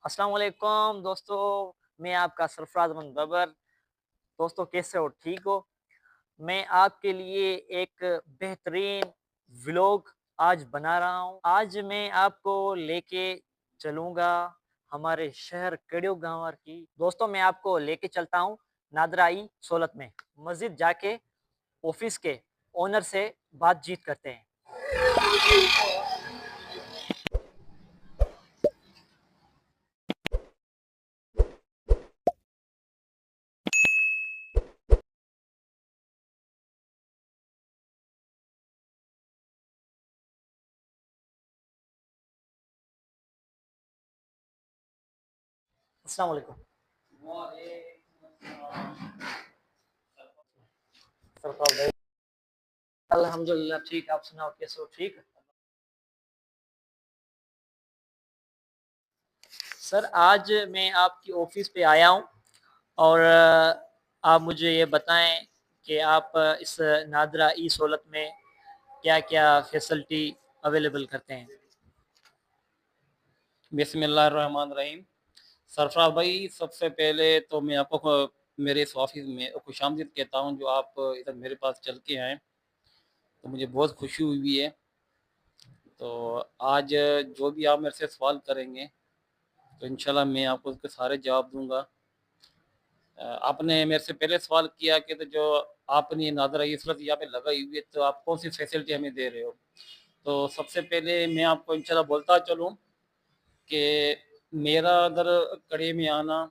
अस्सलाम वालेकुम दोस्तों, मैं आपका सरफराज अहमद बबर। दोस्तों कैसे हो? ठीक हो? मैं आपके लिए एक बेहतरीन व्लॉग आज बना रहा हूँ। आज मैं आपको लेके चलूँगा हमारे शहर केडियो गाँव की। दोस्तों मैं आपको लेके चलता हूँ नादराई सोलत में। मस्जिद जाके ऑफिस के ओनर से बातचीत करते हैं। अस्सलाम वालेकुम। सरफराज भाई, अल्हम्दुलिल्लाह ठीक। आप सुनाओ कैसे हो? ठीक? सर आज मैं आपकी ऑफिस पे आया हूँ और आप मुझे ये बताएं कि आप इस नादरा ई सहूलत में क्या-क्या फैसिलिटी अवेलेबल करते हैं? बिस्मिल्लाहिर्रहमानिर्रहीम। सरफराज भाई, सबसे पहले तो मैं आपको मेरे इस ऑफिस में खुशामदीद कहता हूँ। जो आप इधर मेरे पास चल के आए तो मुझे बहुत खुशी हुई है। तो आज जो भी आप मेरे से सवाल करेंगे तो इंशाल्लाह मैं आपको उसके सारे जवाब दूंगा। आपने मेरे से पहले सवाल किया कि तो जो आपने नादरा इस वक्त यहाँ पे लगाई हुई है तो आप कौन सी फैसिलिटी हमें दे रहे हो। तो सबसे पहले मैं आपको इंशाल्लाह बोलता चलूँ कि मेरा उधर कड़े में आना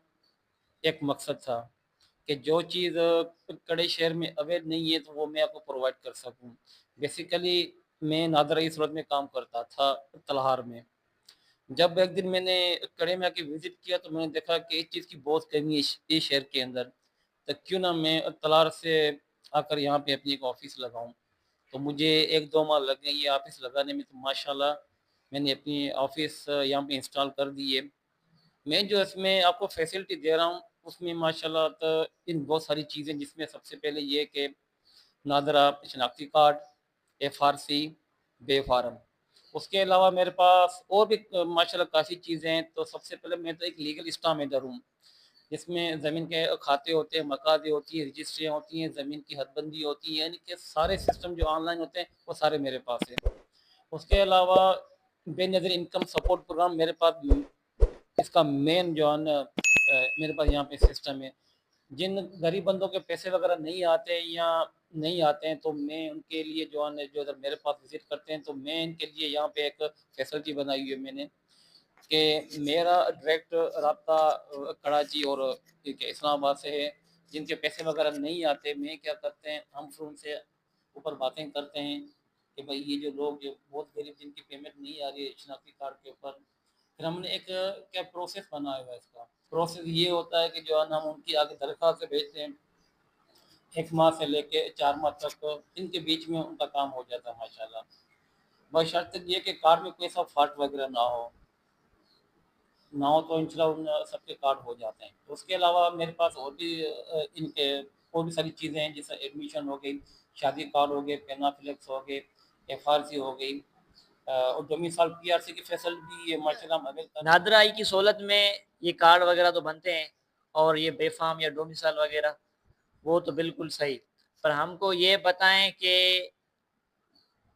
एक मकसद था कि जो चीज़ कड़े शहर में अवेल नहीं है तो वो मैं आपको प्रोवाइड कर सकूँ। बेसिकली मैं नादरा सूरत में काम करता था तलहार में। जब एक दिन मैंने कड़े में आके विज़िट किया तो मैंने देखा कि इस चीज़ की बहुत कमी है इस शहर के अंदर। तो क्यों ना मैं तलहार से आकर यहाँ पे अपनी एक ऑफ़िस लगाऊँ। तो मुझे 1-2 माह लग गए ये ऑफ़िस लगाने में। तो माशाल्लाह मैंने अपनी ऑफ़िस यहाँ पे इंस्टॉल कर दी है। मैं जो इसमें आपको फैसिलिटी दे रहा हूँ, उसमें माशाल्लाह इन बहुत सारी चीज़ें, जिसमें सबसे पहले ये है कि नादरा शनाख्ती कार्ड, एफआरसी, बे फार्म। उसके अलावा मेरे पास और भी माशाल्लाह काफ़ी चीज़ें हैं। तो सबसे पहले मैं तो एक लीगल स्टामेडर हूँ, जिसमें ज़मीन के खाते होते हैं, मकादे होती है, रजिस्ट्रियाँ होती हैं, ज़मीन की हदबंदी होती है, यानी कि सारे सिस्टम जो ऑनलाइन होते हैं, वो सारे मेरे पास हैं। उसके अलावा बेनज़ीर इनकम सपोर्ट प्रोग्राम मेरे पास इसका मेन जो है ना मेरे पास यहाँ पे सिस्टम है। जिन गरीब बंदों के पैसे वगैरह नहीं आते या नहीं आते हैं तो मैं उनके लिए जो है ना, जो इधर मेरे पास विज़िट करते हैं तो मैं इनके लिए यहाँ पे एक फैसिलिटी बनाई हुई है मैंने कि मेरा डायरेक्ट राब्ता कराची और ठीक है इस्लामाबाद से है। जिनके पैसे वगैरह नहीं आते, मैं क्या करते हैं, हम फिर उनसे ऊपर बातें करते हैं कि भाई ये जो लोग जो बहुत गरीब जिनकी पेमेंट नहीं आ रही है शनाख्ती कार्ड के ऊपर, फिर हमने एक क्या प्रोसेस बनाया हुआ है। इसका प्रोसेस ये होता है कि जो है ना हम उनकी आगे दरख्वास्त भेजते हैं। 1 माह से लेके 4 माह तक इनके बीच में उनका काम हो जाता है माशाल्लाह। बशर्ते ये कि कार्ड में कोई सा फ़ॉल्ट वगैरह ना हो तो इंशाल्लाह उन सबके कार्ड हो जाते हैं। तो उसके अलावा मेरे पास और भी इनके और भी सारी चीज़ें हैं, जैसे एडमिशन हो गई, शादी कार्ड हो गए, पेनाफ्लेक्स हो गए, एफआरसी हो गई, और डोमिसाइल पीआरसी की फैसिलिटी भी माशाल्लाह हम अवेल कर रहे हैं। नादरा ई की सहूलत में ये कार्ड वगैरह तो बनते हैं और ये बेफ़ाम या डोमिसाइल वगैरह, वो तो बिल्कुल सही। पर हमको ये बताएँ कि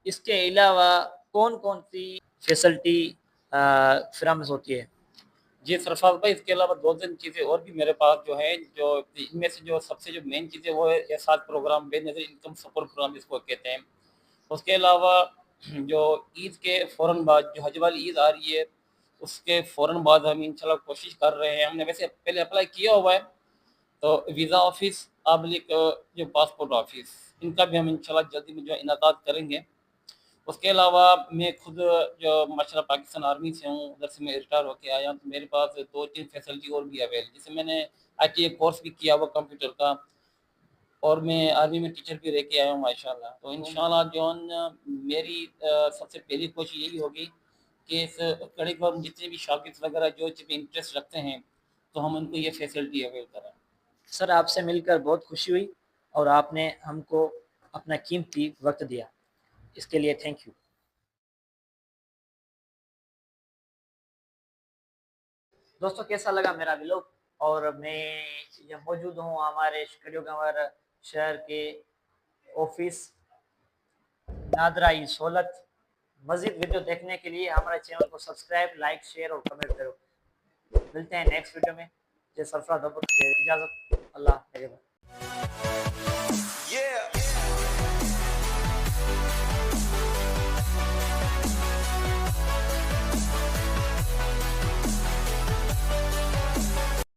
इसके अलावा कौन-कौन सी फैसिलिटी फ़राहम होती है? जी, सरफराज भाई, इसके अलावा 2-3 चीज़ें और भी मेरे पास जो हैं, जो इनमें से जो सबसे जो मेन चीज़ है वो है Ehsaas programme, Benazir income support programme जिसको कहते हैं। उसके अलावा जो ईद के फ़ौरन बाद जो हज वाली ईद आ रही है, उसके फ़ौरन बाद हम इंशाल्लाह कोशिश कर रहे हैं, हमने वैसे पहले अप्लाई किया हुआ है, तो वीज़ा ऑफ़िस, अबलिक जो पासपोर्ट ऑफ़िस, इनका भी हम इंशाल्लाह जल्दी में जो है इनेकाद करेंगे। उसके अलावा मैं खुद जो माशाल्लाह पाकिस्तान आर्मी से हूँ, उधर से मैं रिटायर होके आया हूँ, तो मेरे पास 2-3 फैसिलिटी और भी अवेल है। जैसे मैंने आईटीआई कोर्स भी किया हुआ कंप्यूटर का, और मैं आर्मी में टीचर भी रह के आया हूँ माशाल्लाह। तो इंशाल्लाह जो है ना, मेरी सबसे पहली कोशिश यही होगी कि इस करिकुलम जितने भी शागिर्द वगैरह जो इसमें इंटरेस्ट रखते हैं, तो हम उनको ये फैसिलिटी अवेल कराएँ। सर आपसे मिलकर बहुत खुशी हुई और आपने हमको अपना कीमती वक़्त दिया। इसके लिए थैंक यू। दोस्तों कैसा लगा मेरा व्लॉग? और मैं ये मौजूद हूँ हमारे कड़ियोगंवर शहर के ऑफिस नादरा ई सोलत। मज़ीद वीडियो देखने के लिए हमारे चैनल को सब्सक्राइब, लाइक, शेयर और कमेंट करो। मिलते हैं नेक्स्ट वीडियो में। जय सरफराज अब्बू, इजाज़त। अल्लाह हाफ़िज़। Yeah.